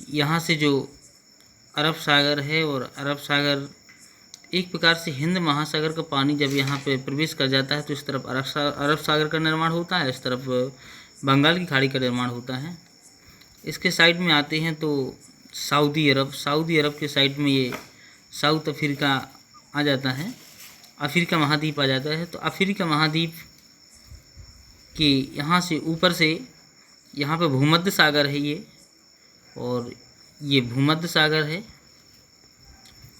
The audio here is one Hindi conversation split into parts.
यहाँ से जो अरब सागर है, और अरब सागर एक प्रकार से हिंद महासागर का पानी जब यहाँ पे प्रवेश कर जाता है तो इस तरफ अरब सागर का निर्माण होता है, इस तरफ बंगाल की खाड़ी का निर्माण होता है। इसके साइड में आते हैं तो सऊदी अरब के साइड में ये साउथ अफ्रीका आ जाता है, अफ्रीका महाद्वीप आ जाता है। तो अफ्रीका महाद्वीप के यहाँ से ऊपर से यहाँ पे भूमध्य सागर है ये, और ये भूमध्य सागर है,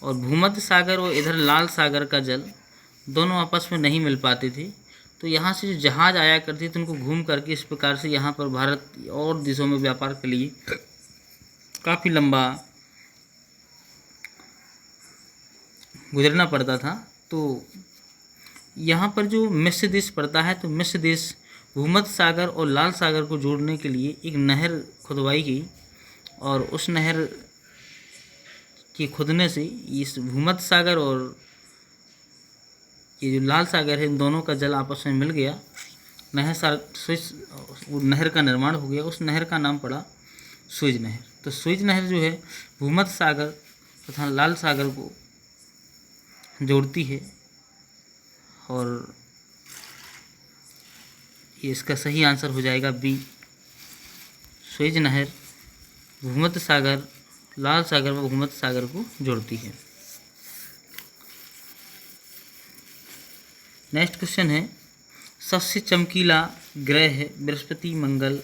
और भूमध्य सागर और इधर लाल सागर का जल दोनों आपस में नहीं मिल पाते थे। तो यहाँ से जो जहाज़ आया करते थे उनको घूम करके इस प्रकार से यहाँ पर भारत और देशों में व्यापार के लिए काफ़ी लंबा गुजरना पड़ता था। तो यहाँ पर जो मिस्र देश पड़ता है, तो मिस्र देश भूमध्य सागर और लाल सागर को जोड़ने के लिए एक नहर खुदवाई गई, और उस नहर के खुदने से इस भूमध्य सागर और ये जो लाल सागर है इन दोनों का जल आपस में मिल गया, नहर का निर्माण हो गया। उस नहर का नाम पड़ा सुएज नहर। तो सुएज नहर जो है भूमध्य सागर तथा लाल सागर को जोड़ती है, और ये इसका सही आंसर हो जाएगा बी। सुएज नहर भूमध्य सागर, लाल सागर व भूमध्य सागर को जोड़ती है। नेक्स्ट क्वेश्चन है, सबसे चमकीला ग्रह है बृहस्पति, मंगल,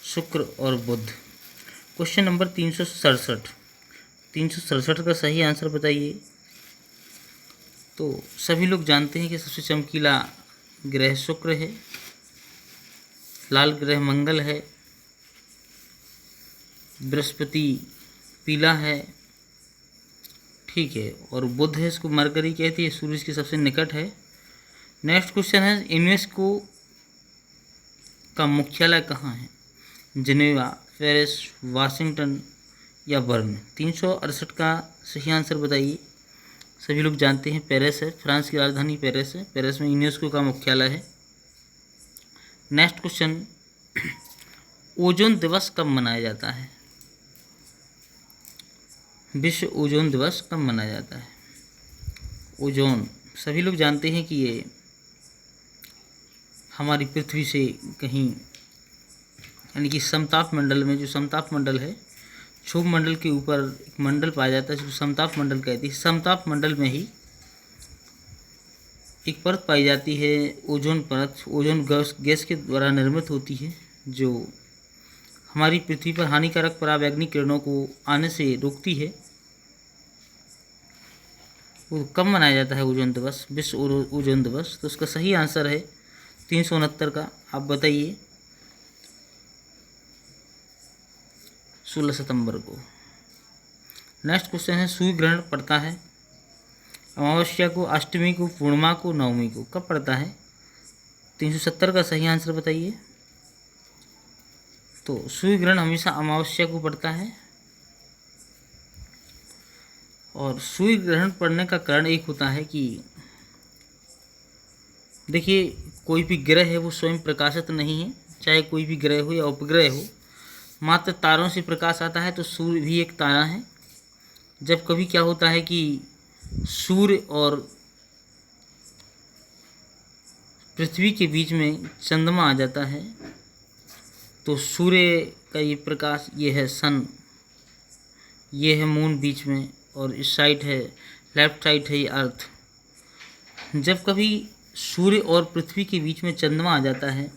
शुक्र और बुध। क्वेश्चन नंबर 367 का सही आंसर बताइए। तो सभी लोग जानते हैं कि सबसे चमकीला ग्रह शुक्र है, लाल ग्रह मंगल है, बृहस्पति पीला है, ठीक है, और बुध है, इसको मरकरी कहती है, सूरज के सबसे निकट है। नेक्स्ट क्वेश्चन है, यूनेस्को का मुख्यालय कहाँ है? जिनेवा, पेरिस, वाशिंगटन या बर्न। 368 का सही आंसर बताइए। सभी लोग जानते हैं पेरिस है, फ्रांस की राजधानी पेरिस है, पेरिस में यूनेस्को का मुख्यालय है। नेक्स्ट क्वेश्चन, ओजोन दिवस कब मनाया जाता है? विश्व ओजोन दिवस कब मनाया जाता है? ओजोन सभी लोग जानते हैं कि ये हमारी पृथ्वी से कहीं, यानी कि समताप मंडल में, जो समताप मंडल है, क्षोभ मंडल के ऊपर एक मंडल पाया जाता है जिसको समताप मंडल कहती है। समताप मंडल में ही एक परत पाई जाती है, ओजोन परत, ओजोन गैस के द्वारा निर्मित होती है, जो हमारी पृथ्वी पर हानिकारक परावैंगनिक किरणों को आने से रोकती है। वो कब मनाया जाता है ओजोन दिवस, विश्व ओजोन दिवस? तो उसका सही आंसर है 369 का। आप बताइए। 16 सितंबर को। नेक्स्ट क्वेश्चन है, सूर्य ग्रहण पड़ता है अमावस्या को, अष्टमी को, पूर्णिमा को, नवमी को, कब पड़ता है? 370 का सही आंसर बताइए। तो सूर्य ग्रहण हमेशा अमावस्या को पड़ता है, और सूर्य ग्रहण पड़ने का कारण एक होता है कि देखिए, कोई भी ग्रह है वो स्वयं प्रकाशित नहीं है, चाहे कोई भी ग्रह हो या उपग्रह हो, मात्र तारों से प्रकाश आता है। तो सूर्य भी एक तारा है। जब कभी क्या होता है कि सूर्य और पृथ्वी के बीच में चंद्रमा आ जाता है, तो सूर्य का ये प्रकाश, ये है सन, ये है मून बीच में, और इस साइड है, लेफ्ट साइड है ये अर्थ। जब कभी सूर्य और पृथ्वी के बीच में चंद्रमा आ जाता है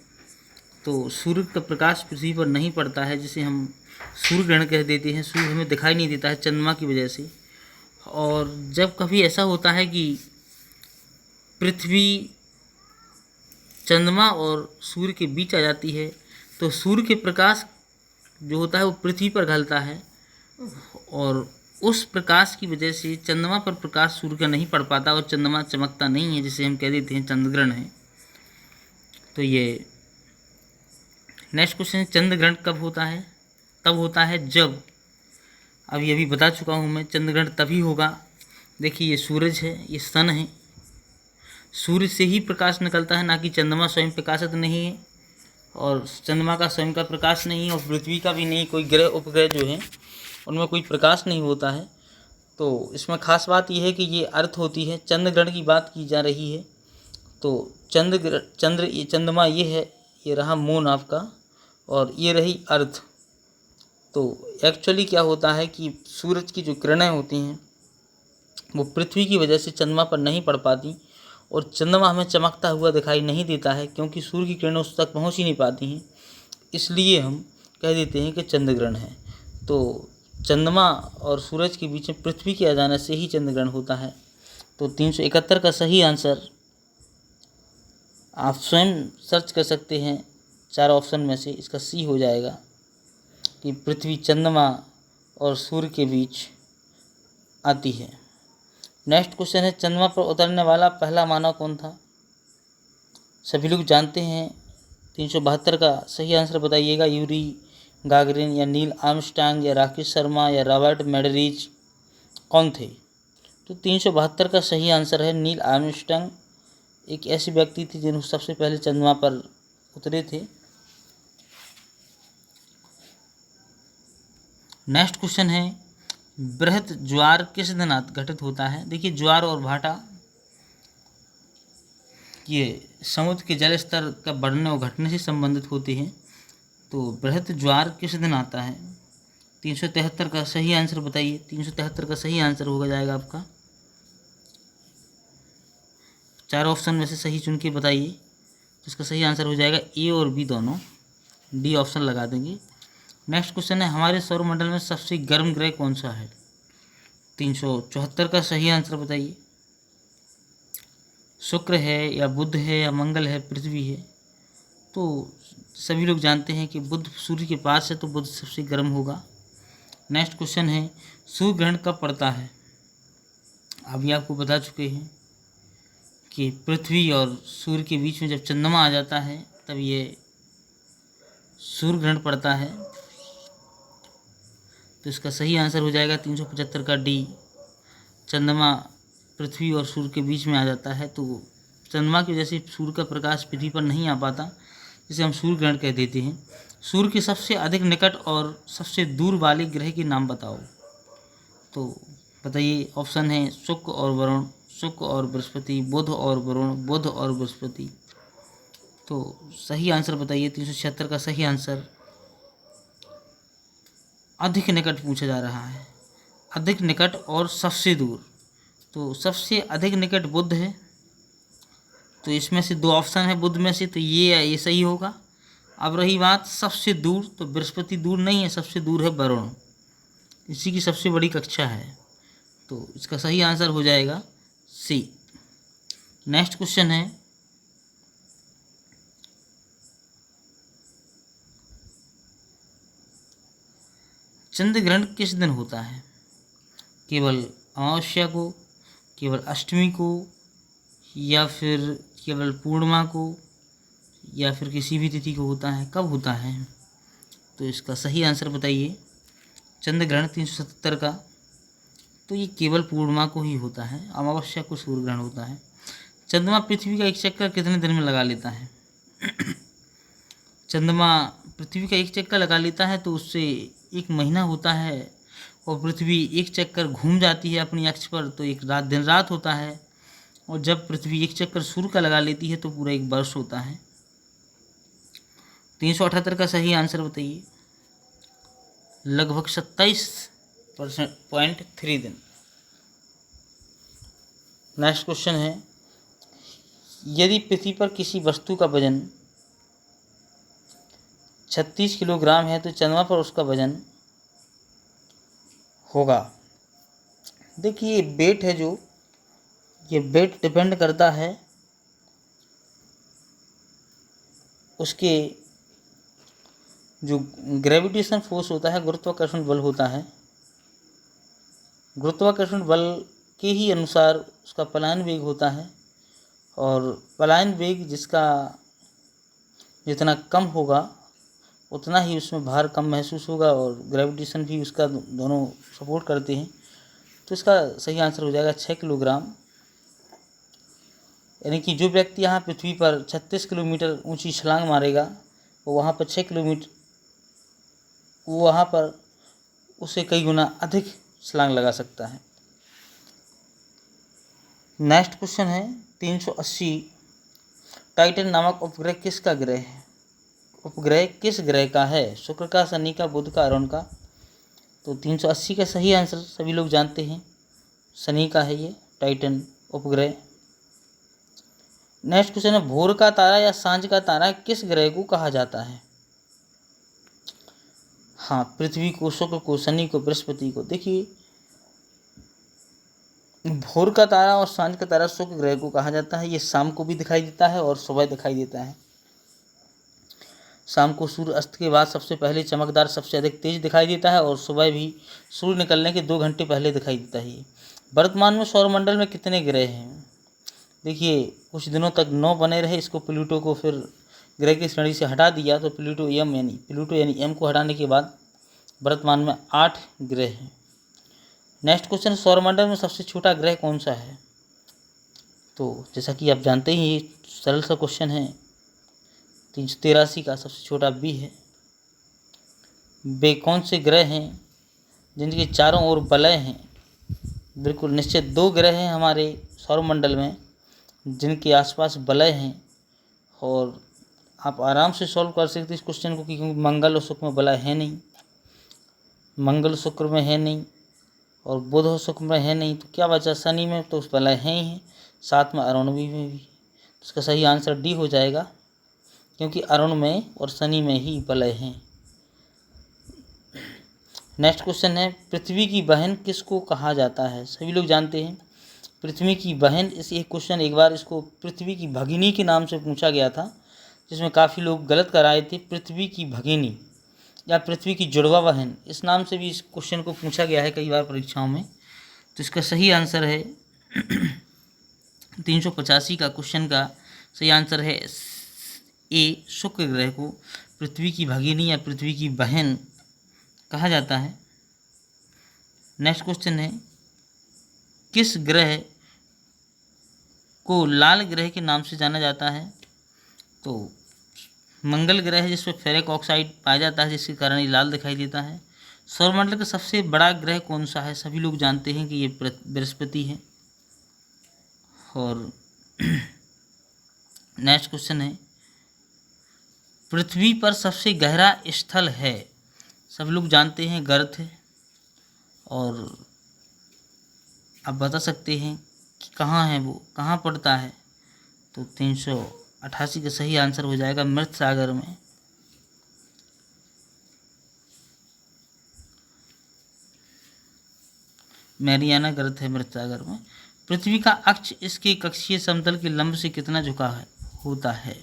तो सूर्य का प्रकाश पृथ्वी पर नहीं पड़ता है, जिसे हम सूर्य ग्रहण कह देते हैं। सूर्य हमें दिखाई नहीं देता है चंद्रमा की वजह से। और जब कभी ऐसा होता है कि पृथ्वी चंद्रमा और सूर्य के बीच आ जाती है, तो सूर्य के प्रकाश जो होता है वो पृथ्वी पर घलता है, और उस प्रकाश की वजह से चंद्रमा पर प्रकाश सूर्य का नहीं पड़ पाता और चंद्रमा चमकता नहीं है, जिसे हम कह देते हैं चंद्रग्रहण है। तो ये नेक्स्ट क्वेश्चन है, चंद्रग्रहण कब होता है? तब होता है जब, अभी बता चुका हूँ मैं, चंद्रग्रहण तभी होगा। देखिए, ये सूरज है, ये सन है, सूर्य से ही प्रकाश निकलता है, ना कि चंद्रमा स्वयं प्रकाशित नहीं है। और चंद्रमा का स्वयं का प्रकाश नहीं और पृथ्वी का भी नहीं, कोई ग्रह उपग्रह जो हैं उनमें कोई प्रकाश नहीं होता है। तो इसमें खास बात यह है कि ये अर्थ होती है, चंद्र ग्रहण की बात की जा रही है। तो चंद्रमा ये है, ये रहा मून आपका, और ये रही अर्थ। तो एक्चुअली क्या होता है कि सूरज की जो किरणें होती हैं वो पृथ्वी की वजह से चंद्रमा पर नहीं पड़ पाती, और चंद्रमा हमें चमकता हुआ दिखाई नहीं देता है क्योंकि सूर्य की किरणें उस तक पहुंच ही नहीं पाती हैं। इसलिए हम कह देते हैं कि चंद्र ग्रहण है। तो चंद्रमा और सूरज के बीच में पृथ्वी के आ जाने से ही चंद्र ग्रहण होता है। तो 371 का सही आंसर आप स्वयं सर्च कर सकते हैं 4 ऑप्शन में से, इसका सी हो जाएगा कि पृथ्वी चंद्रमा और सूर्य के बीच आती है। नेक्स्ट क्वेश्चन है, चंद्रमा पर उतरने वाला पहला मानव कौन था? सभी लोग जानते हैं। 372 का सही आंसर बताइएगा। यूरी गागरिन या नील आर्मस्ट्रांग या राकेश शर्मा या रॉबर्ट मेडरिच कौन थे? तो 372 का सही आंसर है नील आर्मस्ट्रांग। एक ऐसे व्यक्ति थे जिन्होंने सबसे पहले चंद्रमा पर उतरे थे। नेक्स्ट क्वेश्चन है, बृहत ज्वार किस दिन घटित होता है? देखिए, ज्वार और भाटा ये समुद्र के जल स्तर का बढ़ने और घटने से संबंधित होते हैं। तो बृहत ज्वार किस दिन आता है? 373 का सही आंसर बताइए। 373 का सही आंसर होगा जाएगा आपका। 4 ऑप्शन में से सही चुन के बताइए। तो इसका सही आंसर हो जाएगा ए और बी दोनों, डी ऑप्शन लगा देंगे। नेक्स्ट क्वेश्चन है, हमारे सौरमंडल में सबसे गर्म ग्रह कौन सा है? 374 का सही आंसर बताइए। शुक्र है या बुध है या मंगल है, पृथ्वी है? तो सभी लोग जानते हैं कि बुध सूर्य के पास है, तो बुध सबसे गर्म होगा। नेक्स्ट क्वेश्चन है, सूर्य ग्रहण कब पड़ता है? अभी आपको बता चुके हैं कि पृथ्वी और सूर्य के बीच में जब चंद्रमा आ जाता है तब ये सूर्य ग्रहण पड़ता है। तो इसका सही आंसर हो जाएगा 375 का डी। चंद्रमा पृथ्वी और सूर्य के बीच में आ जाता है, तो चंद्रमा की वजह से सूर्य का प्रकाश पृथ्वी पर नहीं आ पाता, जिसे हम सूर्य ग्रहण कह देते हैं। सूर्य के सबसे अधिक निकट और सबसे दूर वाले ग्रह के नाम बताओ। तो बताइए, ऑप्शन है शुक्र और वरुण, शुक्र और बृहस्पति, बुध और वरुण, बुध और बृहस्पति। तो सही आंसर बताइए। 376 का सही आंसर अधिक निकट पूछा जा रहा है, अधिक निकट और सबसे दूर। तो सबसे अधिक निकट बुध है, तो इसमें से 2 ऑप्शन है बुध में से, तो ये सही होगा। अब रही बात सबसे दूर, तो बृहस्पति दूर नहीं है, सबसे दूर है वरुण, इसी की सबसे बड़ी कक्षा है। तो इसका सही आंसर हो जाएगा सी। नेक्स्ट क्वेश्चन है, चंद्र ग्रहण किस दिन होता है? केवल अमावस्या को, केवल अष्टमी को, या फिर केवल पूर्णिमा को, या फिर किसी भी तिथि को होता है? कब होता है? तो इसका सही आंसर बताइए। चंद्र ग्रहण 377 का, तो ये केवल पूर्णिमा को ही होता है, अमावस्या को सूर्य ग्रहण होता है। चंद्रमा पृथ्वी का एक चक्कर कितने दिन में लगा लेता है? चंद्रमा पृथ्वी का एक चक्कर लगा लेता है तो उससे 1 महीना होता है, और पृथ्वी एक चक्कर घूम जाती है अपनी अक्ष पर, तो एक रात दिन रात होता है। और जब पृथ्वी एक चक्कर सूर्य का लगा लेती है तो पूरा 1 वर्ष होता है। 378 का सही आंसर बताइए। लगभग 27.3 दिन। नेक्स्ट क्वेश्चन है, यदि पृथ्वी पर किसी वस्तु का वजन 36 किलोग्राम है तो चंद्रमा पर उसका वजन होगा? देखिए, ये वेट है, जो ये वेट डिपेंड करता है उसके जो ग्रेविटेशन फोर्स होता है, गुरुत्वाकर्षण बल होता है। गुरुत्वाकर्षण बल के ही अनुसार उसका पलायन वेग होता है, और पलायन वेग जिसका जितना कम होगा उतना ही उसमें भार कम महसूस होगा, और ग्रेविटेशन भी उसका दोनों सपोर्ट करते हैं। तो इसका सही आंसर हो जाएगा 6 किलोग्राम। यानी कि जो व्यक्ति यहाँ पृथ्वी पर 36 किलोमीटर ऊंची छलांग मारेगा वो वहाँ पर 6 किलोमीटर, वो वहाँ पर उसे कई गुना अधिक छलांग लगा सकता है। नेक्स्ट क्वेश्चन है 380, टाइटन नामक उपग्रह किसका ग्रह है? उपग्रह किस ग्रह का है? शुक्र का, शनि का, बुध का, अरुण का? तो 380 का सही आंसर सभी लोग जानते हैं, शनि का है ये टाइटन उपग्रह। नेक्स्ट क्वेश्चन है भोर का तारा या सांझ का तारा किस ग्रह को कहा जाता है? हाँ, पृथ्वी को, शुक्र को, शनि को, बृहस्पति को। देखिए, भोर का तारा और सांझ का तारा शुक्र ग्रह को कहा जाता है। ये शाम को भी दिखाई देता है और सुबह दिखाई देता है। शाम को सूर्य अस्त के बाद सबसे पहले चमकदार, सबसे अधिक तेज दिखाई देता है और सुबह भी सूर्य निकलने के 2 घंटे पहले दिखाई देता है। वर्तमान में सौरमंडल में कितने ग्रह हैं? देखिए, कुछ दिनों तक 9 बने रहे, इसको प्लूटो को फिर ग्रह की श्रेणी से हटा दिया, तो प्लूटो यानी एम को हटाने के बाद वर्तमान में 8 ग्रह हैं। नेक्स्ट क्वेश्चन, सौरमंडल में सबसे छोटा ग्रह कौन सा है? तो जैसा कि आप जानते ही, ये सरल सा क्वेश्चन है, 383 का सबसे छोटा बी है। वे कौन से ग्रह हैं जिनके चारों ओर वलय हैं? बिल्कुल निश्चित 2 ग्रह हैं हमारे सौरमंडल में जिनके आसपास वलय हैं, और आप आराम से सॉल्व कर सकते इस क्वेश्चन को, क्योंकि मंगल और शुक्र में वलय है नहीं, मंगल शुक्र में है नहीं, और बुध और शुक्र में है नहीं, तो क्या बचा? शनि में तो उस वलय है ही, साथ में अरुण में भी। इसका सही आंसर डी हो जाएगा, क्योंकि अरुण में और शनि में ही वलय हैं। नेक्स्ट क्वेश्चन है पृथ्वी की बहन किसको कहा जाता है? सभी लोग जानते हैं पृथ्वी की बहन। इस एक क्वेश्चन एक बार इसको पृथ्वी की भगिनी के नाम से पूछा गया था, जिसमें काफ़ी लोग गलत कराए थे। पृथ्वी की भगिनी या पृथ्वी की जुड़वा बहन, इस नाम से भी इस क्वेश्चन को पूछा गया है कई बार परीक्षाओं में। तो इसका सही आंसर है 385 का क्वेश्चन का सही आंसर है ए, शुक्र ग्रह को पृथ्वी की भगिनी या पृथ्वी की बहन कहा जाता है। नेक्स्ट क्वेश्चन है किस ग्रह को लाल ग्रह के नाम से जाना जाता है? तो मंगल ग्रह है, जिसमें फेरिक ऑक्साइड पाया जाता है, जिसके कारण ये लाल दिखाई देता है। सौरमंडल का सबसे बड़ा ग्रह कौन सा है? सभी लोग जानते हैं कि ये बृहस्पति है। और नेक्स्ट क्वेश्चन है पृथ्वी पर सबसे गहरा स्थल है? सब लोग जानते हैं गर्त है, और आप बता सकते हैं कि कहाँ है, वो कहाँ पड़ता है? तो 388 का सही आंसर हो जाएगा मृत सागर में। मैरियाना गर्त है मृत सागर में। पृथ्वी का अक्ष इसके कक्षीय समतल के लंब से कितना झुका होता है?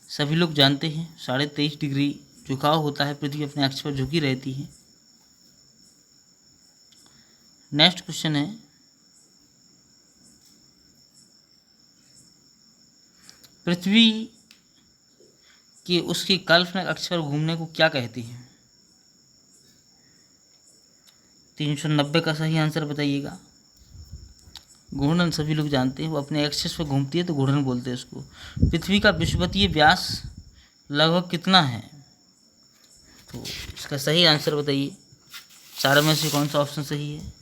सभी लोग जानते हैं 23.5 डिग्री झुकाव होता है, पृथ्वी अपने अक्ष पर झुकी रहती है। नेक्स्ट क्वेश्चन है पृथ्वी के उसके काल्पनिक अक्ष पर घूमने को क्या कहते हैं? 390 का सही आंसर बताइएगा। घूर्णन सभी लोग जानते हैं, वो अपने एक्सिस पर घूमती है तो घूर्णन बोलते हैं उसको। पृथ्वी का विषुवतीय व्यास लगभग कितना है? तो इसका सही आंसर बताइए, 4 में से कौन सा ऑप्शन सही है?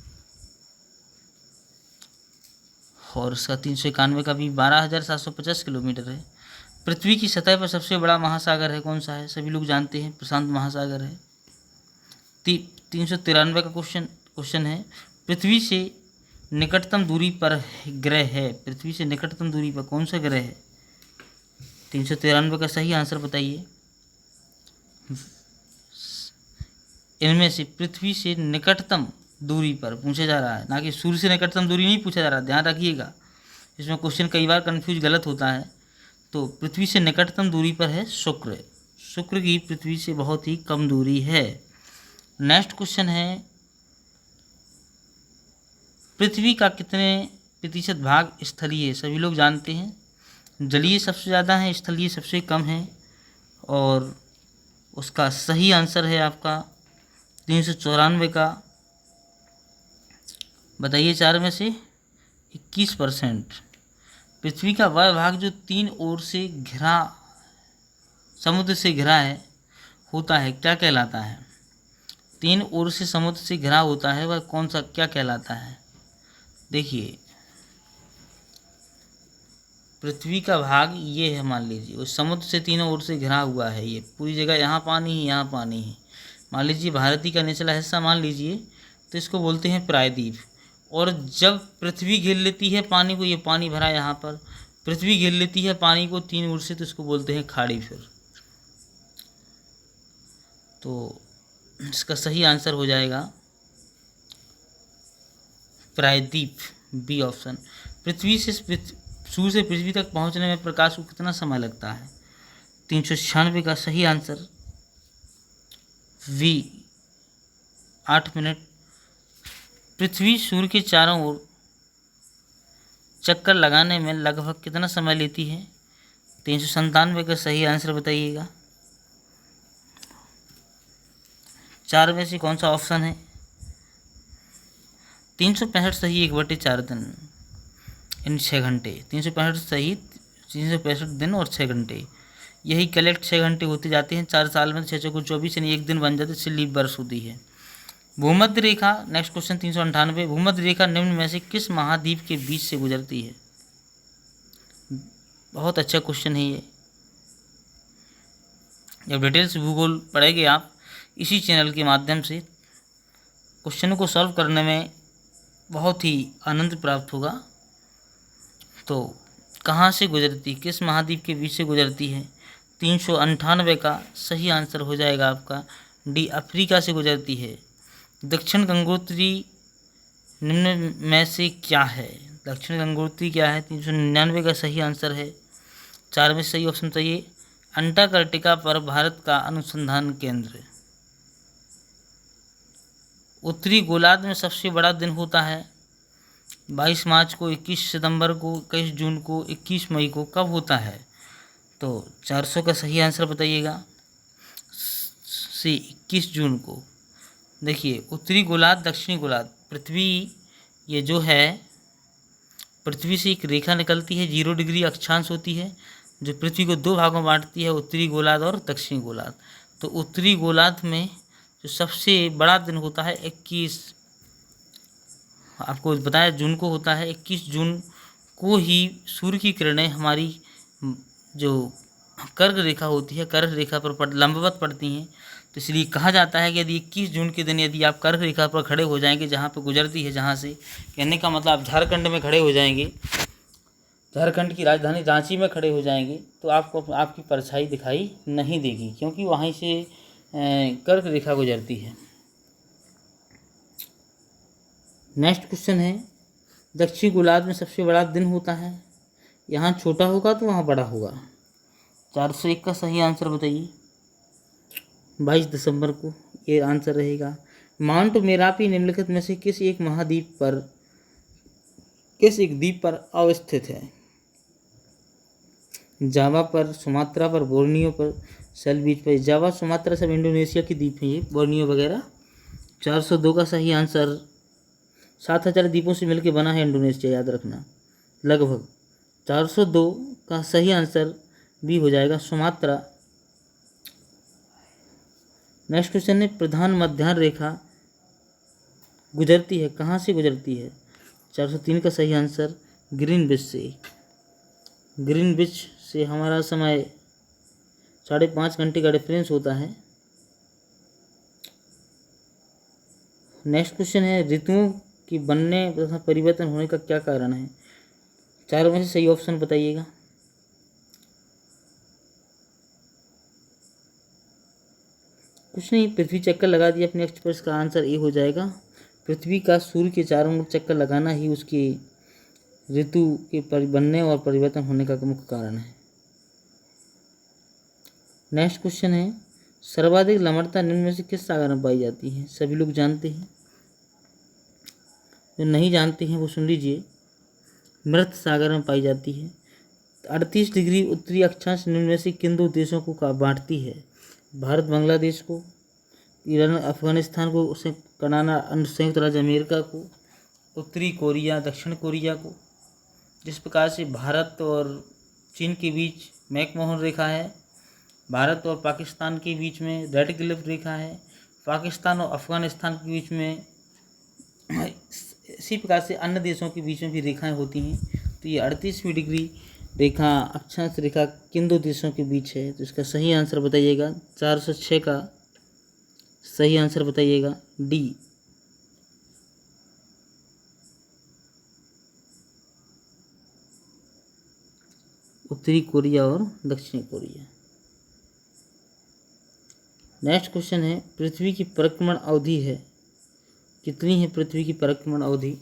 और इसका 391 का भी 12,750 किलोमीटर है। पृथ्वी की सतह पर सबसे बड़ा महासागर है कौन सा है? सभी लोग जानते हैं प्रशांत महासागर है। 393 का क्वेश्चन है पृथ्वी से निकटतम दूरी पर ग्रह है? पृथ्वी से निकटतम दूरी पर कौन सा ग्रह है? 393 का सही आंसर बताइए। इनमें से पृथ्वी से निकटतम दूरी पर पूछा जा रहा है, ना कि सूर्य से निकटतम दूरी नहीं पूछा जा रहा, ध्यान रखिएगा, इसमें क्वेश्चन कई बार कंफ्यूज गलत होता है। तो पृथ्वी से निकटतम दूरी पर है शुक्र। शुक्र की पृथ्वी से बहुत ही कम दूरी है। नेक्स्ट क्वेश्चन है पृथ्वी का कितने प्रतिशत भाग स्थलीय है? सभी लोग जानते हैं जलीय सबसे ज़्यादा है, स्थलीय सबसे कम है, और उसका सही आंसर है आपका 394 का, बताइए 4 में से 21%। पृथ्वी का वह भाग जो 3 ओर से घिरा समुद्र से घिरा है होता है क्या कहलाता है? 3 ओर से समुद्र से घिरा होता है वह कौन सा क्या कहलाता है? देखिए, पृथ्वी का भाग ये है, मान लीजिए उस समुद्र से तीनों ओर से घिरा हुआ है, ये पूरी जगह यहाँ पानी ही यहाँ पानी है। मान लीजिए भारत का निचला हिस्सा मान लीजिए, तो इसको बोलते हैं प्रायद्वीप। और जब पृथ्वी घेर लेती है पानी को, ये पानी भरा यहाँ पर, पृथ्वी घेर लेती है पानी को 3 ओर से, तो इसको बोलते हैं खाड़ी। फिर तो इसका सही आंसर हो जाएगा प्रायद्वीप, बी ऑप्शन। पृथ्वी से सूर्य से पृथ्वी तक पहुंचने में प्रकाश को कितना समय लगता है? 396 का सही आंसर वी, 8 मिनट। पृथ्वी सूर्य के चारों ओर चक्कर लगाने में लगभग कितना समय लेती है? 397 का सही आंसर बताइएगा। 4 में से कौन सा ऑप्शन है? 365 सही, 1/4 दिन इन 6 घंटे। 365 सही, 365 दिन और 6 घंटे, यही कलेक्ट 6 घंटे होते जाते हैं 4 साल में। 6 को 24 यानी 1 दिन बन जाते, इससे लीप वर्ष होती है। भूमध्य रेखा, नेक्स्ट क्वेश्चन 398, भूमध्य रेखा निम्न में से किस महाद्वीप के बीच से गुजरती है? बहुत अच्छा क्वेश्चन है ये। जब डिटेल्स भूगोल पढ़ेंगे आप इसी चैनल के माध्यम से, क्वेश्चन को सॉल्व करने में बहुत ही आनंद प्राप्त होगा। तो कहाँ से गुजरती, किस महाद्वीप के बीच से गुजरती है? 398 का सही आंसर हो जाएगा आपका डी, अफ्रीका से गुजरती है। दक्षिण गंगोत्री निम्न में से क्या है? दक्षिण गंगोत्री क्या है? 399 का सही आंसर है। 4 में सही ऑप्शन चाहिए। अंटार्कटिका पर भारत का अनुसंधान केंद्र। उत्तरी गोलार्ध में सबसे बड़ा दिन होता है 22 मार्च को, 21 सितंबर को, 21 जून को, 21 मई को, कब होता है? तो 400 का सही आंसर बताइएगा। सी, 21 जून को। देखिए, उत्तरी गोलार्ध, दक्षिणी गोलार्ध, पृथ्वी ये जो है, पृथ्वी से एक रेखा निकलती है, 0 डिग्री अक्षांश होती है, जो पृथ्वी को 2 भागों में बांटती है, उत्तरी गोलार्ध और दक्षिणी गोलार्ध। तो उत्तरी गोलार्ध में जो सबसे बड़ा दिन होता है 21, आपको बताया जून को होता है। 21 जून को ही सूर्य की किरणें हमारी जो कर्क रेखा होती है, कर्क रेखा पर लंबवत पड़ती हैं। तो इसलिए कहा जाता है कि यदि 21 जून के दिन यदि आप कर्क रेखा पर खड़े हो जाएंगे, जहाँ पर गुजरती है, जहाँ से, कहने का मतलब आप झारखंड में खड़े हो जाएंगे, झारखंड की राजधानी रांची में खड़े हो जाएंगे, तो आपको आपकी परछाई दिखाई नहीं देगी, क्योंकि वहीं से कर्क रेखा गुजरती है। नेक्स्ट क्वेश्चन है, दक्षिणी गोलार्ध में सबसे बड़ा दिन होता है, यहाँ छोटा होगा तो वहाँ बड़ा होगा। 401 का सही आंसर बताइए। 22 दिसंबर को ये आंसर रहेगा। माउंट मेरापी निम्नलिखित में से किस एक द्वीप पर अवस्थित है? जावा पर, सुमात्रा पर, बोर्नियो पर, सेल बीच पर। जावा, सुमात्रा सब इंडोनेशिया की द्वीप हैं ये, बोर्नियो वगैरह। 402 का सही आंसर, 7000 द्वीपों से मिलकर बना है इंडोनेशिया, याद रखना, लगभग। 402 का सही आंसर भी हो जाएगा, सुमात्रा। नेक्स्ट क्वेश्चन है, प्रधान मध्याह्न रेखा गुजरती है, कहाँ से गुजरती है? 403 का सही आंसर ग्रीनविच से। ग्रीनविच से हमारा समय 5.5 घंटे का डिफरेंस होता है। नेक्स्ट क्वेश्चन है, ऋतुओं की बनने तथा परिवर्तन होने का क्या कारण है? 4 में से सही ऑप्शन बताइएगा। कुछ नहीं, पृथ्वी चक्कर लगा दिया अपने अक्ष पर, इसका आंसर ए हो जाएगा। पृथ्वी का सूर्य के चारों ओर चक्कर लगाना ही उसकी ऋतु के बनने और परिवर्तन होने का मुख्य कारण है। नेक्स्ट क्वेश्चन है, सर्वाधिक लवणता निम्न में से किस सागर में पाई जाती है? सभी लोग जानते हैं, जो नहीं जानते हैं वो सुन लीजिए। मृत सागर में पाई जाती है। 38 डिग्री उत्तरी अक्षांश निम्न में से किन 2 देशों को बांटती है? भारत बांग्लादेश को, ईरान अफगानिस्तान को, कनाडा संयुक्त राज्य अमेरिका को, उत्तरी कोरिया दक्षिण कोरिया को। जिस प्रकार से भारत और चीन के बीच मैकमोहन रेखा है, भारत और पाकिस्तान के बीच में रेड क्लिफ रेखा है। पाकिस्तान और अफगानिस्तान के बीच में इसी प्रकार से अन्य देशों के बीच में भी रेखाएं होती हैं। तो ये 38वीं डिग्री रेखा अक्षांश रेखा किन दो देशों के बीच है? तो इसका सही आंसर बताइएगा। 406 का सही आंसर बताइएगा डी। उत्तरी कोरिया और दक्षिणी कोरिया। नेक्स्ट क्वेश्चन है, पृथ्वी की परिक्रमण अवधि है कितनी है? पृथ्वी की परिक्रमण अवधि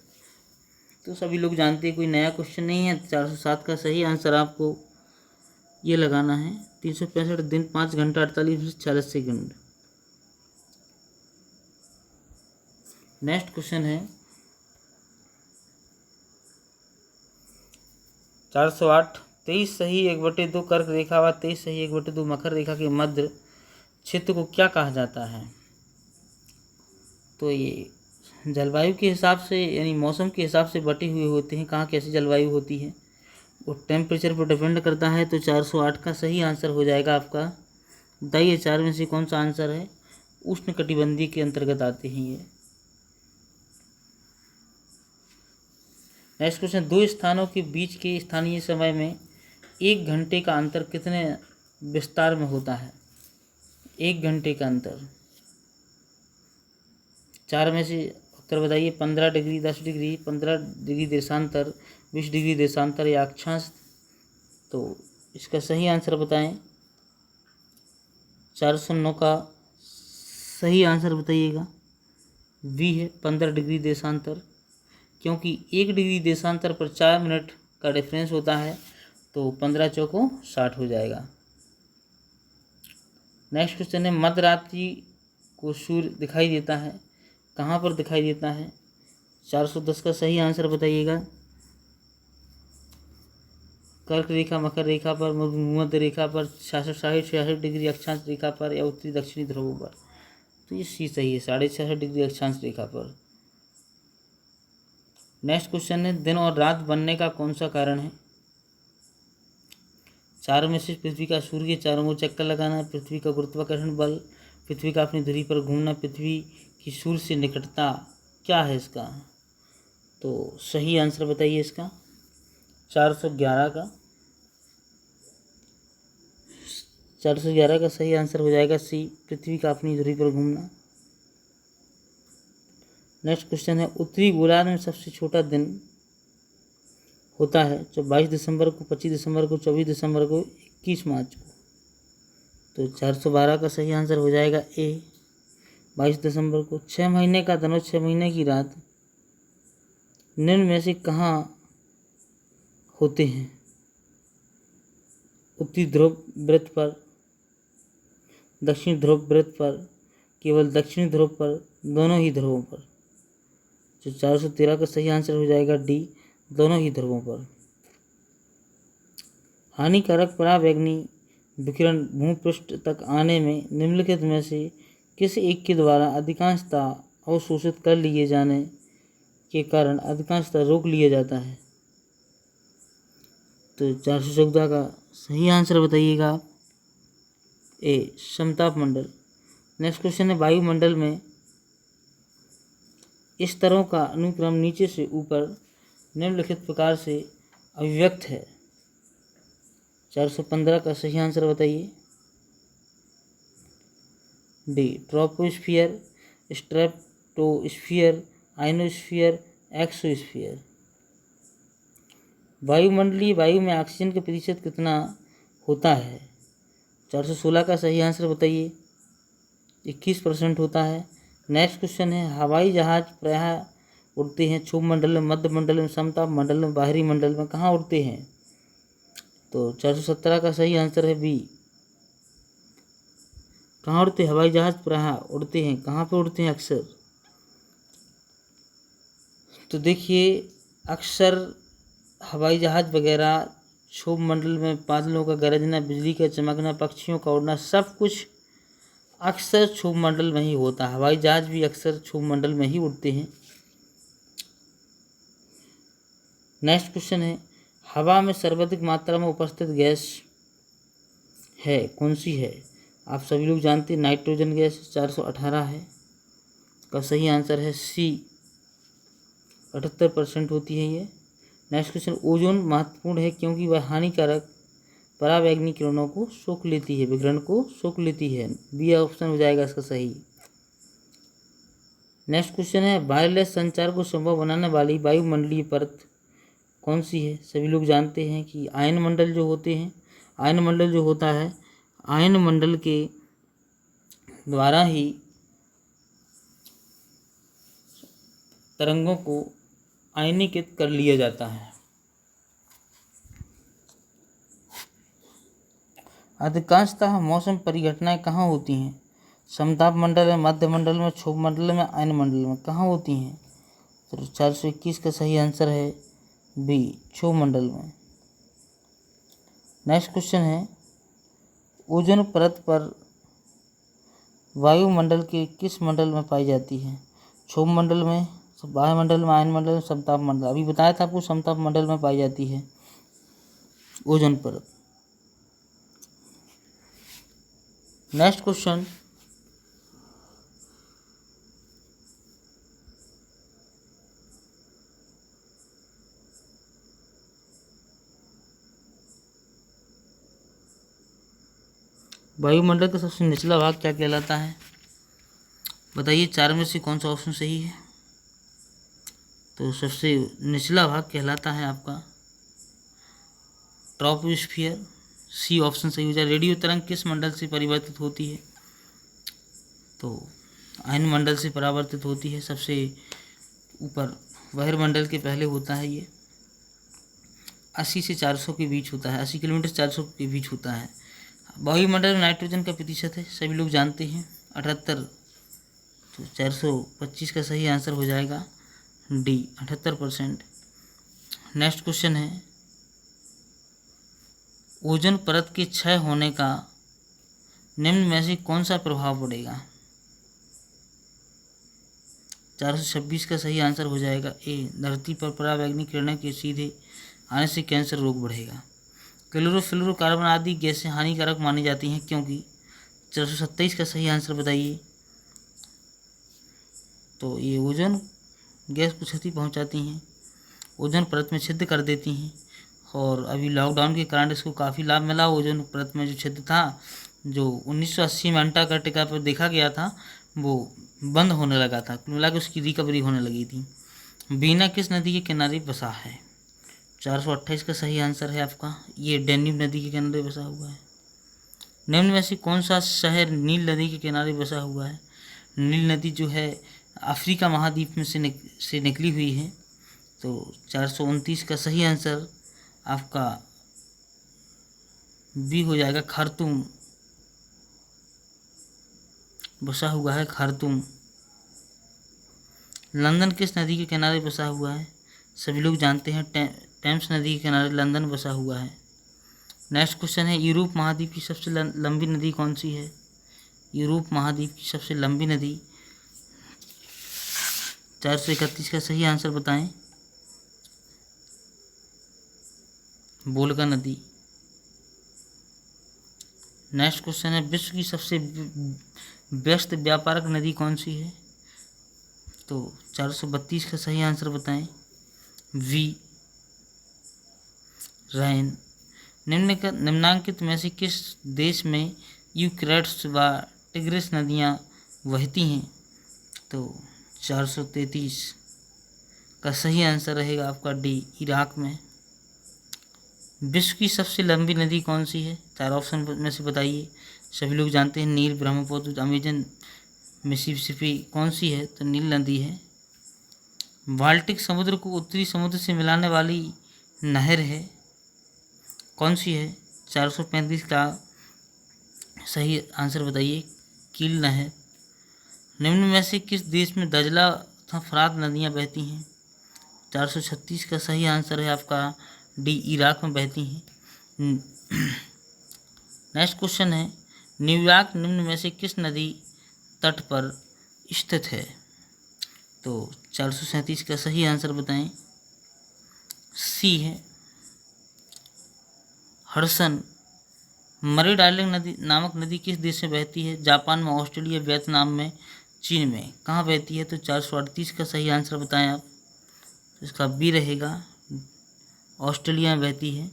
तो सभी लोग जानते हैं, कोई नया क्वेश्चन नहीं है। 407 का सही आंसर आपको ये लगाना है 365 दिन 5 घंटा 48 मिनट 40 सेकंड। नेक्स्ट क्वेश्चन है 408, 23 सही 1/2 कर्क रेखा व 23 सही 1/2 मकर रेखा के मध्य क्षेत्र को क्या कहा जाता है? तो ये जलवायु के हिसाब से यानी मौसम के हिसाब से बटे हुए होते हैं, कहाँ कैसी जलवायु होती है वो टेम्परेचर पर डिपेंड करता है। तो 408 का सही आंसर हो जाएगा आपका। बताइए 4 में से कौन सा आंसर है? उष्णकटिबंधीय के अंतर्गत आते हैं ये। नेक्स्ट क्वेश्चन, दो स्थानों के बीच के स्थानीय समय में 1 घंटे का अंतर कितने विस्तार में होता है? 1 घंटे का अंतर 4 में से उत्तर बताइए। 15 डिग्री, 10 डिग्री, 15 डिग्री देशांतर, 20 डिग्री देशांतर या अक्षांश। तो इसका सही आंसर बताएं। 409 का सही आंसर बताइएगा। वी है 15 डिग्री देशांतर, क्योंकि 1 डिग्री देशांतर पर 4 मिनट का डिफरेंस होता है। तो 15 चौको 60 हो जाएगा। नेक्स्ट क्वेश्चन है, मध्य रात्रि को सूर्य दिखाई देता है, कहाँ पर दिखाई देता है? 410 का सही आंसर बताइएगा। कर्क रेखा, मकर रेखा पर, भूमध्य रेखा पर, 66 डिग्री अक्षांश रेखा पर या उत्तरी दक्षिणी ध्रुवों पर। तो ये सी सही है, 66.5 डिग्री अक्षांश रेखा पर। नेक्स्ट क्वेश्चन है, दिन और रात बनने का कौन सा कारण है? 4 में से पृथ्वी का सूर्य के चारों ओर चक्कर लगाना, पृथ्वी का गुरुत्वाकर्षण बल, पृथ्वी का अपनी धुरी पर घूमना, पृथ्वी की सूर्य से निकटता, क्या है इसका? तो सही आंसर बताइए इसका। 411 का 411 का सही आंसर हो जाएगा सी, पृथ्वी का अपनी धुरी पर घूमना। नेक्स्ट क्वेश्चन है, उत्तरी गोलार्ध में सबसे छोटा दिन होता है जो 22 दिसंबर को, 25 दिसंबर को, 24 दिसंबर को, 21 मार्च को। तो 412 का सही आंसर हो जाएगा ए, 22 दिसंबर को। 6 महीने का दिन और 6 महीने की रात निम्न में से कहाँ होते हैं? उत्तरी ध्रुव वृत्त पर, दक्षिणी ध्रुव वृत्त पर, केवल दक्षिणी ध्रुव पर, दोनों ही ध्रुवों पर। तो 413 का सही आंसर हो जाएगा डी, दोनों ही ध्रुवों पर। हानिकारक पराबैंगनी विकिरण भूपृष्ठ तक आने में निम्नलिखित में से किस एक के द्वारा अधिकांशतः अवशोषित कर लिए जाने के कारण अधिकांशतः रोक लिया जाता है? तो 414 का सही आंसर बताइएगा ए, समताप मंडल। नेक्स्ट क्वेश्चन है, वायुमंडल में स्तरों का अनुक्रम नीचे से ऊपर निम्नलिखित प्रकार से अभिव्यक्त है। 415 का सही आंसर बताइए। D, troposphere, stratosphere, ionosphere, exosphere. वायुमंडलीय वायु में ऑक्सीजन का प्रतिशत कितना होता है? 416 का सही आंसर बताइए। 21% होता है। नेक्स्ट क्वेश्चन है, हवाई जहाज प्रायः उड़ते हैं क्षोभ मंडल में, मध्य मंडल में, समताप मंडल में, बाहरी मंडल में, कहाँ उड़ते हैं? तो 417 का सही आंसर है बी। कहाँ उड़ते हैं हवाई जहाज? प्रायः उड़ते हैं, कहाँ पे उड़ते हैं अक्सर? तो देखिए, अक्सर हवाई जहाज वगैरह क्षोभ मंडल में बादलों का गरजना, बिजली का चमकना, पक्षियों का उड़ना, सब कुछ अक्सर क्षोभ मंडल में ही होता है। हवाई जहाज भी अक्सर क्षोभ मंडल में ही उड़ते हैं। नेक्स्ट क्वेश्चन है, हवा में सर्वाधिक मात्रा में उपस्थित गैस है कौन सी है? आप सभी लोग जानते हैं नाइट्रोजन गैस 418 है। का सही आंसर है सी, 78% होती है ये। नेक्स्ट क्वेश्चन, ओजोन महत्वपूर्ण है क्योंकि वह हानिकारक पराबैंगनी किरणों को सोख लेती है, विकिरण को सोख लेती है। बी ऑप्शन हो जाएगा इसका सही। नेक्स्ट क्वेश्चन है, वायरलेस संचार को संभव बनाने वाली वायुमंडलीय परत कौन सी है? सभी लोग जानते हैं कि आयन मंडल जो होते हैं, आयन मंडल जो होता है, आयन मंडल के द्वारा ही तरंगों को आयनीकृत कर लिया जाता है। अधिकांशतः मौसम परिघटनाएं कहाँ होती हैं? समताप मंडल में, मध्य मंडल में, क्षोभ मंडल में, आयन मंडल में, कहाँ होती हैं? तो 421 का सही आंसर है बी, क्षोभ मंडल में। नेक्स्ट क्वेश्चन है, ओजोन परत पर वायुमंडल के किस मंडल में पाई जाती है? क्षोभ मंडल में, वायुमंडल में, आयन मंडल में, समताप मंडल। अभी बताया था आपको समताप मंडल में पाई जाती है ओजोन परत। नेक्स्ट क्वेश्चन, वायुमंडल का सबसे निचला भाग क्या कहलाता है? बताइए, चार में से कौन सा ऑप्शन सही है? तो सबसे निचला भाग कहलाता है आपका ट्रोपोस्फियर। सी ऑप्शन सही हो जाए। रेडियो तरंग किस मंडल से परिवर्तित होती है? तो आयन मंडल से परावर्तित होती है। सबसे ऊपर बहिर्मंडल के पहले होता है ये। 80 से 400 के बीच होता है, 80 किलोमीटर 400 के बीच होता है। वायुमंडल में नाइट्रोजन का प्रतिशत है, सभी लोग जानते हैं 78। तो 425 का सही आंसर हो जाएगा डी, 78%। नेक्स्ट क्वेश्चन है, ओजोन परत के क्षय होने का निम्न में से कौन सा प्रभाव पड़ेगा? 426 का सही आंसर हो जाएगा ए, धरती पर पराबैंगनी किरणें के सीधे आने से कैंसर रोग बढ़ेगा। क्लोरोफ्लोरोकार्बन आदि गैसें हानिकारक मानी जाती हैं क्योंकि? 427 का सही आंसर बताइए। तो ये ओजोन गैस को क्षति पहुंचाती हैं, ओजोन परत में छिद्र कर देती हैं, और अभी लॉकडाउन के कारण इसको काफ़ी लाभ मिला। ओजोन परत में जो छिद्र था, जो 1980 में अंटार्कटिका पर देखा गया था, वो बंद होने लगा था, कुल मिला के उसकी रिकवरी होने लगी थी। बीना किस नदी के किनारे बसा है? 428 का सही आंसर है आपका, ये डैन्यूब नदी के किनारे बसा हुआ है। निम्न में से कौन सा शहर नील नदी के किनारे बसा हुआ है? नील नदी जो है अफ्रीका महाद्वीप में से निकली हुई है। तो 429 का सही आंसर आपका बी हो जाएगा, खार्तूम बसा हुआ है, खार्तूम। लंदन किस नदी के किनारे बसा हुआ है? सभी लोग जानते हैं टेम्स नदी के किनारे लंदन बसा हुआ है। नेक्स्ट क्वेश्चन है, यूरोप महाद्वीप की सबसे लंबी नदी कौन सी है? यूरोप महाद्वीप की सबसे लंबी नदी, 431 का सही आंसर बताएं। वोल्गा नदी। नेक्स्ट क्वेश्चन है, विश्व की सबसे व्यस्त व्यापारक नदी कौन सी है? तो 432 का सही आंसर बताएं। वी, रैन। निम्नांकित में से किस देश में यूफ्रेट्स व टिग्रिस नदियाँ बहती हैं? तो 433 का सही आंसर रहेगा आपका डी, इराक में। विश्व की सबसे लंबी नदी कौन सी है? चार ऑप्शन में से बताइए। सभी लोग जानते हैं नील, ब्रह्मपुत्र, अमेजन, मिसिसिपी। कौन सी है? तो नील नदी है। बाल्टिक समुद्र को उत्तरी समुद्र से मिलाने वाली नहर है, कौन सी है? 435 का सही आंसर बताइए। कील नहर। निम्न में से किस देश में दजला तथा फरात नदियाँ बहती हैं? 436 का सही आंसर है आपका डी, इराक में बहती हैं। नेक्स्ट क्वेश्चन है, न्यूयॉर्क निम्न में से किस नदी तट पर स्थित है? तो 437 का सही आंसर बताएं। सी है, हडसन। मरी डार्लिंग नदी नामक नदी किस देश में बहती है? जापान में, ऑस्ट्रेलिया, वियतनाम में, चीन में। कहाँ बहती है? तो 438 का सही आंसर बताएं आप। तो इसका बी रहेगा, ऑस्ट्रेलिया में बहती है।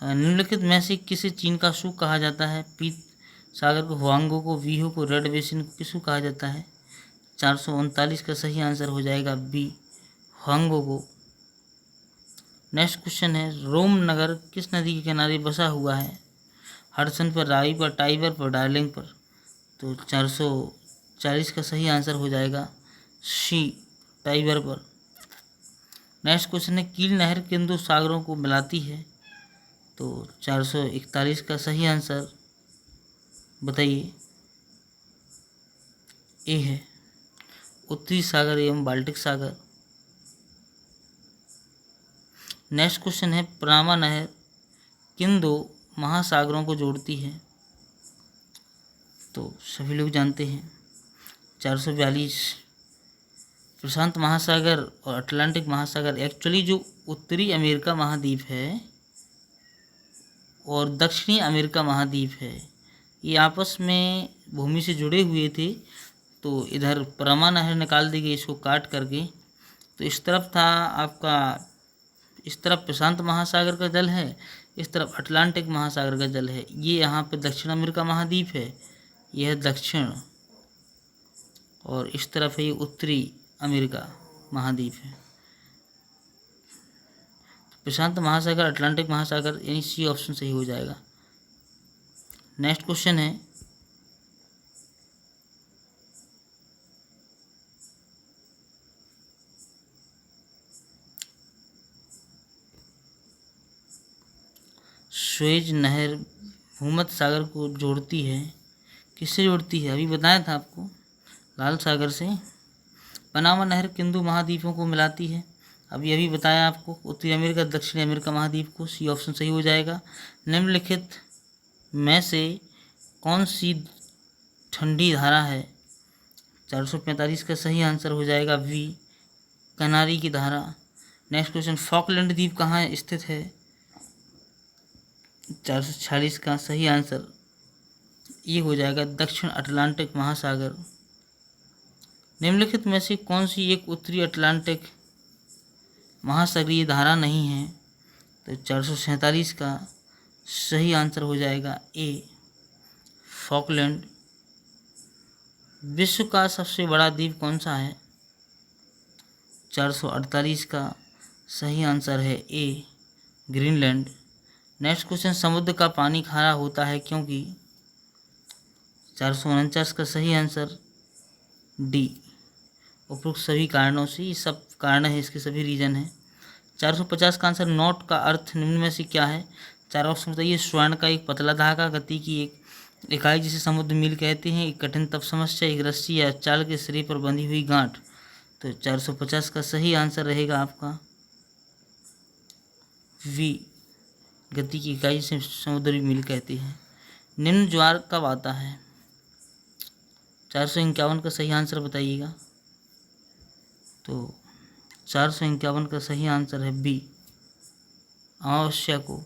निम्नलिखित में से किसे चीन का सुख कहा जाता है? पीत सागर को, हुआंगो को, वीहो को, रेड बेसिन को, किसको कहा जाता है? 439 का सही आंसर हो जाएगा बी, हुआंगो को। नेक्स्ट क्वेश्चन है, रोम नगर किस नदी के किनारे बसा हुआ है? हडसन पर, रावी पर, टाइबर पर, डार्लिंग पर। तो 440 का सही आंसर हो जाएगा सी, टाइबर पर। नेक्स्ट क्वेश्चन है, कील नहर किन दो सागरों को मिलाती है? तो 441 का सही आंसर बताइए। ए है, उत्तरी सागर एवं बाल्टिक सागर। नेक्स्ट क्वेश्चन है, पनामा नहर किन दो महासागरों को जोड़ती है? तो सभी लोग जानते हैं 442, प्रशांत महासागर और अटलांटिक महासागर। एक्चुअली जो उत्तरी अमेरिका महाद्वीप है और दक्षिणी अमेरिका महाद्वीप है, ये आपस में भूमि से जुड़े हुए थे। तो इधर पनामा नहर निकाल दी गई इसको काट करके। तो इस तरफ था आपका, इस तरफ प्रशांत महासागर का जल है, इस तरफ अटलांटिक महासागर का जल है। ये यहाँ पे दक्षिण अमेरिका महाद्वीप है, यह दक्षिण, और इस तरफ है ये उत्तरी अमेरिका महाद्वीप है। प्रशांत महासागर, अटलांटिक महासागर, यानी सी ऑप्शन सही हो जाएगा। नेक्स्ट क्वेश्चन है, सुएज नहर भूमध्य सागर को जोड़ती है, किससे जोड़ती है? अभी बताया था आपको, लाल सागर से। पनामा नहर किन दो महाद्वीपों को मिलाती है? अभी बताया आपको, उत्तरी अमेरिका, दक्षिणी अमेरिका महाद्वीप को। सी ऑप्शन सही हो जाएगा। निम्नलिखित में से कौन सी ठंडी धारा है? 445 का सही आंसर हो जाएगा वी, कनारी की धारा। नेक्स्ट क्वेश्चन, फॉकलैंड द्वीप कहाँ स्थित है? 446 का सही आंसर ये हो जाएगा दक्षिण अटलांटिक महासागर। निम्नलिखित में से कौन सी एक उत्तरी अटलांटिक महासागरीय धारा नहीं है? तो 447 का सही आंसर हो जाएगा ए, फॉकलैंड। विश्व का सबसे बड़ा द्वीप कौन सा है? 448 का सही आंसर है ए, ग्रीनलैंड। नेक्स्ट क्वेश्चन, समुद्र का पानी खारा होता है क्योंकि? 449 का सही आंसर डी, उपरोक्त सभी कारणों से। ये सब कारण है, इसके सभी रीजन हैं। 450 का आंसर, नॉट का अर्थ निम्न में से क्या है? चार ऑप्शन बताइए। स्वर्ण का एक पतला धागा, गति की एक इकाई जिसे समुद्र मील कहते हैं, एक कठिन तप समस्या, एक रस्सी या चाल के सिरे पर बंधी हुई गांठ। तो 450 का सही आंसर रहेगा आपका वी, गति की इकाई जिसे समुद्री मील कहते हैं। निम्न ज्वार कब आता है? 451 का सही आंसर बताइएगा। तो 451 का सही आंसर है बी, अमावस्या को।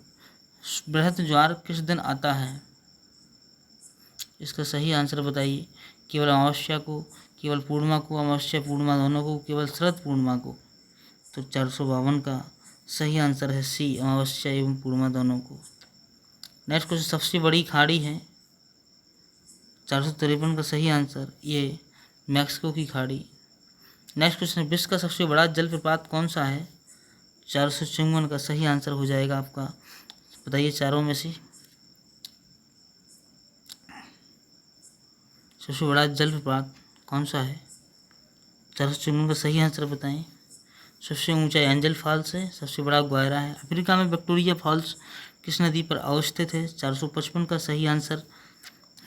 बृहद ज्वार किस दिन आता है? इसका सही आंसर बताइए। केवल अमावस्या को, केवल पूर्णिमा को, अमावस्या पूर्णिमा दोनों को, केवल शरद पूर्णिमा को। तो 452 का सही आंसर है सी, अमावस्या एवं पूर्णिमा दोनों को। नेक्स्ट क्वेश्चन, सबसे बड़ी खाड़ी है? 453 का सही आंसर ये, मैक्सिको की खाड़ी। नेक्स्ट क्वेश्चन, विश्व का सबसे बड़ा जलप्रपात कौन सा है? 454 का सही आंसर हो जाएगा आपका। बताइए चारों में से सबसे बड़ा जलप्रपात कौन सा है? 454 का सही आंसर बताएं। सबसे ऊंचा एंजल फॉल्स है, सबसे बड़ा ग्वायरा है। अफ्रीका में विक्टोरिया फॉल्स किस नदी पर अवस्थित है? 455 का सही आंसर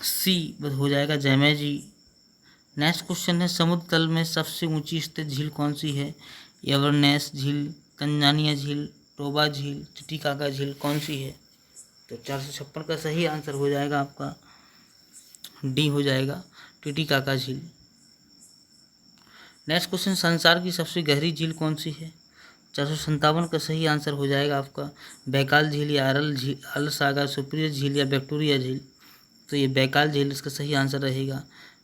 सी हो जाएगा, जैमेजी। नेक्स्ट क्वेश्चन है, समुद्र तल में सबसे ऊंची स्थित झील कौन सी है? एवरनेस झील, तंजानिया झील, टोबा झील, टिटिकाका झील, कौन सी है? तो 456 का सही आंसर हो जाएगा आपका डी हो जाएगा, टिटिकाका झील। नेक्स्ट क्वेश्चन, संसार की सबसे गहरी झील कौन सी है? 457 का सही आंसर हो जाएगा आपका बैकाल झील या अरल झील, अल सागर, सुप्रिय झील या विक्टोरिया झील। तो ये बैकाल झील इसका सही आंसर रहेगा।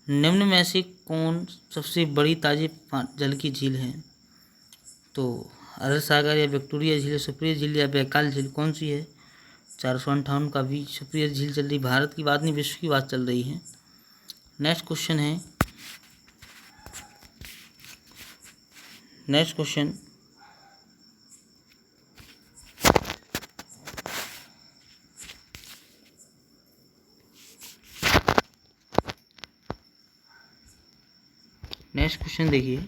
निम्न में से कौन सबसे बड़ी ताजे जल की झील है? तो अरल सागर या विक्टोरिया झील, सुप्रिय झील या बैकाल झील, कौन सी है? 458 का भी सुप्रिय झील चल रही। भारत की बात नहीं, विश्व की बात चल रही है। नेक्स्ट क्वेश्चन है, नेक्स्ट क्वेश्चन, नेक्स्ट क्वेश्चन देखिए,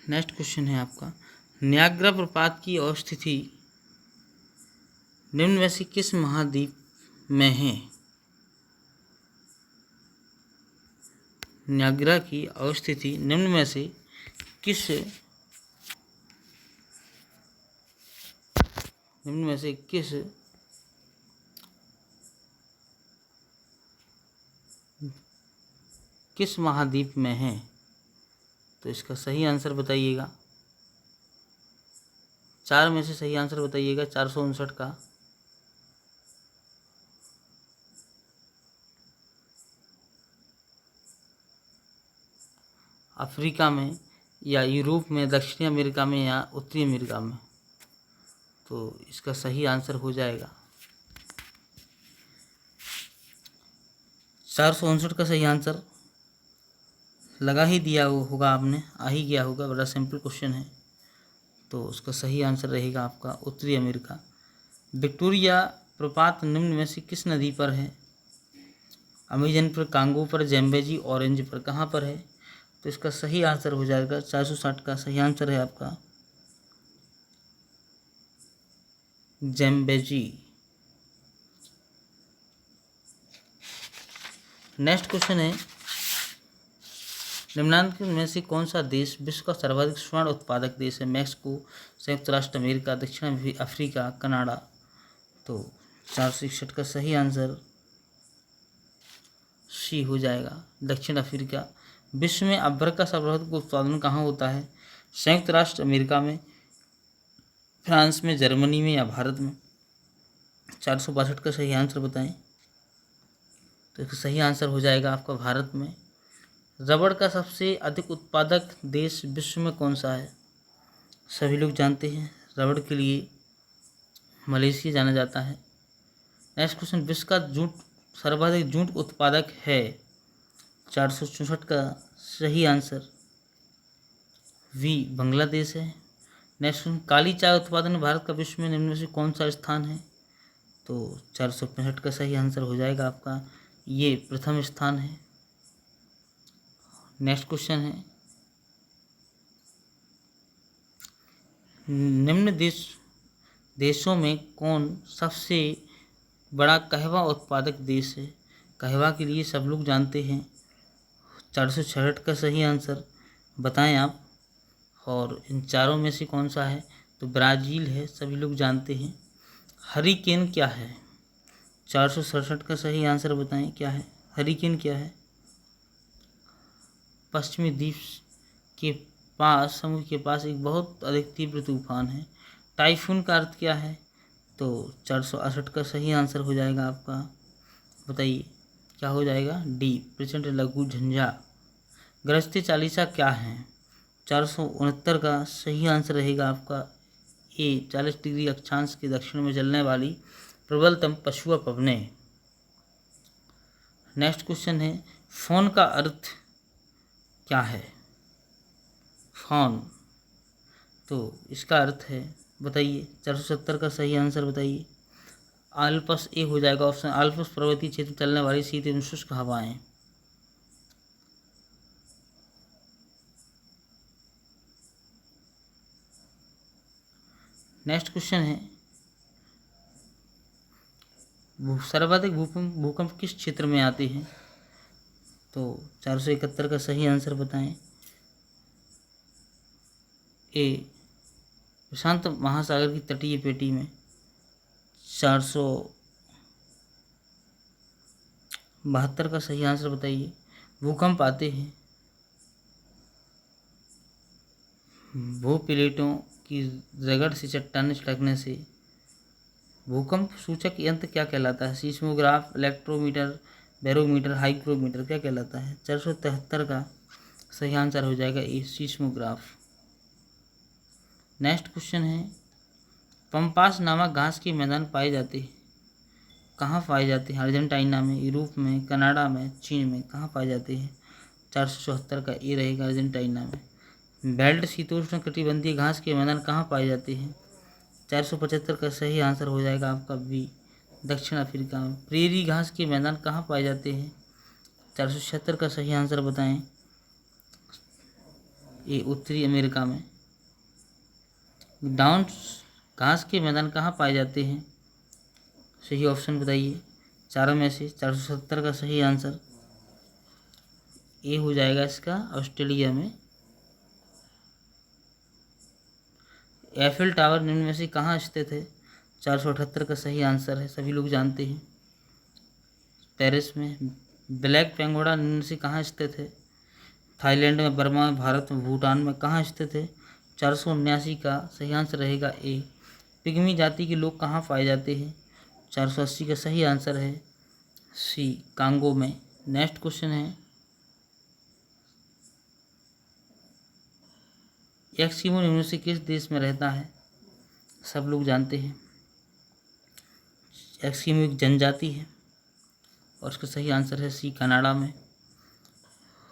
नेक्स्ट क्वेश्चन है आपका, न्याग्रा प्रपात की अवस्थिति निम्न में से किस महाद्वीप में है? न्याग्रा की अवस्थिति निम्न में से किस किस महाद्वीप में है? तो इसका सही आंसर बताइएगा। 4 में से सही आंसर बताइएगा 459 का। अफ्रीका में या यूरोप में, दक्षिणी अमेरिका में या उत्तरी अमेरिका में? तो इसका सही आंसर हो जाएगा 459 का सही आंसर लगा ही दिया होगा आपने, आ ही गया होगा, बड़ा सिंपल क्वेश्चन है। तो उसका सही आंसर रहेगा आपका उत्तरी अमेरिका। विक्टोरिया प्रपात निम्न में से किस नदी पर है? अमेजन पर, कांगो पर, ज़ैम्बेजी, ऑरेंज पर, कहाँ पर है? तो इसका सही आंसर हो जाएगा 460 का सही आंसर है आपका ज़ैम्बेजी। नेक्स्ट क्वेश्चन है, निम्नलिखित में से कौन सा देश विश्व का सर्वाधिक स्वर्ण उत्पादक देश है? मैक्सिको, संयुक्त राष्ट्र अमेरिका, दक्षिण अफ्रीका, कनाडा? तो 461 का सही आंसर सी हो जाएगा, दक्षिण अफ्रीका। विश्व में अभ्रक का सर्वाधिक उत्पादन कहाँ होता है? संयुक्त राष्ट्र अमेरिका में, फ्रांस में, जर्मनी में या भारत में? 462 का सही आंसर बताएं। तो इसका सही आंसर हो जाएगा आपका भारत में। रबड़ का सबसे अधिक उत्पादक देश विश्व में कौन सा है? सभी लोग जानते हैं, रबड़ के लिए मलेशिया जाना जाता है। नेक्स्ट क्वेश्चन, विश्व का सर्वाधिक जूट उत्पादक है? 464 का सही आंसर वी बांग्लादेश है। नेक्स्ट क्वेश्चन, काली चाय उत्पादन में भारत का विश्व में निम्न में से कौन सा स्थान है? तो 465 का सही आंसर हो जाएगा आपका ये प्रथम स्थान है। नेक्स्ट क्वेश्चन है, निम्न देशों में कौन सबसे बड़ा कहवा उत्पादक देश है? कहवा के लिए सब लोग जानते हैं। 466 का सही आंसर बताएं आप। और इन चारों में से कौन सा है? तो ब्राज़ील है, सभी लोग जानते हैं। हरिकेन क्या है? 467 का सही आंसर बताएं, क्या है हरिकेन? क्या है? पश्चिमी द्वीप के पास, समुद्र के पास एक बहुत अधिक तीव्र तूफान है। टाइफून का अर्थ क्या है? तो 468 का सही आंसर हो जाएगा आपका, बताइए क्या हो जाएगा? डी, प्रचंड लघु झंझा। गरजते चालीसा क्या है? 469 का सही आंसर रहेगा आपका ए, 40 डिग्री अक्षांश के दक्षिण में चलने वाली प्रबलतम पछुआ पवनें। नेक्स्ट क्वेश्चन है, फोन का अर्थ क्या है? फोन, तो इसका अर्थ है, बताइए 470 का सही आंसर बताइए। आल्पस ए हो जाएगा ऑप्शन, आल्पस पर्वतीय क्षेत्र चलने वाली शीत एवं शुष्क हवाएं। नेक्स्ट क्वेश्चन है, सर्वाधिक भूकंप किस क्षेत्र में आते हैं? तो 471 का सही आंसर बताएं। ए, प्रशांत महासागर की तटीय पेटी में 472 का सही आंसर बताइए। भूकंप आते हैं, भूप्लेटों की रगड़ से चट्टानें छिटकने से। भूकंप सूचक यंत्र क्या कहलाता है? सीस्मोग्राफ, इलेक्ट्रोमीटर, बैरोमीटर, हाइग्रोमीटर क्या कहलाता है? 473 का सही आंसर हो जाएगा ए, सीस्मोग्राफ। नेक्स्ट क्वेश्चन है, पंपास नामक घास के मैदान पाए जाते हैं, कहाँ पाए जाते हैं? अर्जेंटीना में, यूरोप में, कनाडा में, चीन में, कहाँ पाए जाते हैं? 474 का ए रहेगा, अर्जेंटीना में। बेल्ट शीतोष्ण कटिबंधीय घास के मैदान कहाँ पाए जाते हैं? 475 का सही आंसर हो जाएगा आपका बी, दक्षिण अफ्रीका में। प्रेरी घास के मैदान कहाँ पाए जाते हैं? 476 का सही आंसर बताएं। ये उत्तरी अमेरिका में। डाउन्स घास के मैदान कहाँ पाए जाते हैं? सही ऑप्शन बताइए चारों में से। 470 का सही आंसर ए हो जाएगा इसका, ऑस्ट्रेलिया में। एफिल टावर निम्न में से कहाँ स्थित है? 478 का सही आंसर है, सभी लोग जानते हैं, पेरिस में। ब्लैक पेंगोड़ा निम्न से कहाँ स्थित है? थाईलैंड में, बर्मा में, भारत में, भूटान में, कहाँ स्थित है? 479 का सही आंसर रहेगा ए। पिग्मी जाति के लोग कहाँ पाए जाते हैं? 480 का सही आंसर है सी, कांगो में। नेक्स्ट क्वेश्चन है, एस्किमो निम्न से किस देश में रहता है? सब लोग जानते हैं, एस्किमो एक जनजाति है और उसका सही आंसर है सी, कनाडा में।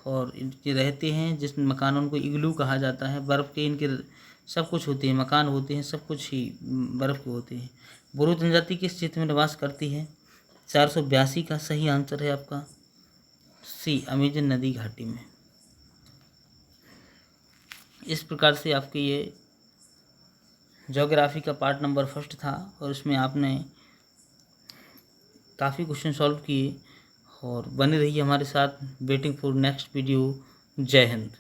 और इनके रहते हैं जिस मकान, उनको इग्लू कहा जाता है। बर्फ़ के इनके सब कुछ होते हैं, मकान होते हैं, सब कुछ ही बर्फ़ के होते हैं। बोरो जनजाति किस क्षेत्र में निवास करती है? 482 का सही आंसर है आपका सी, अमेजन नदी घाटी में। इस प्रकार से आपके ये ज्योग्राफी का पार्ट नंबर 1 था और इसमें आपने काफ़ी क्वेश्चन सॉल्व किए। और बने रहिए हमारे साथ, वेटिंग फॉर नेक्स्ट वीडियो। जय हिंद।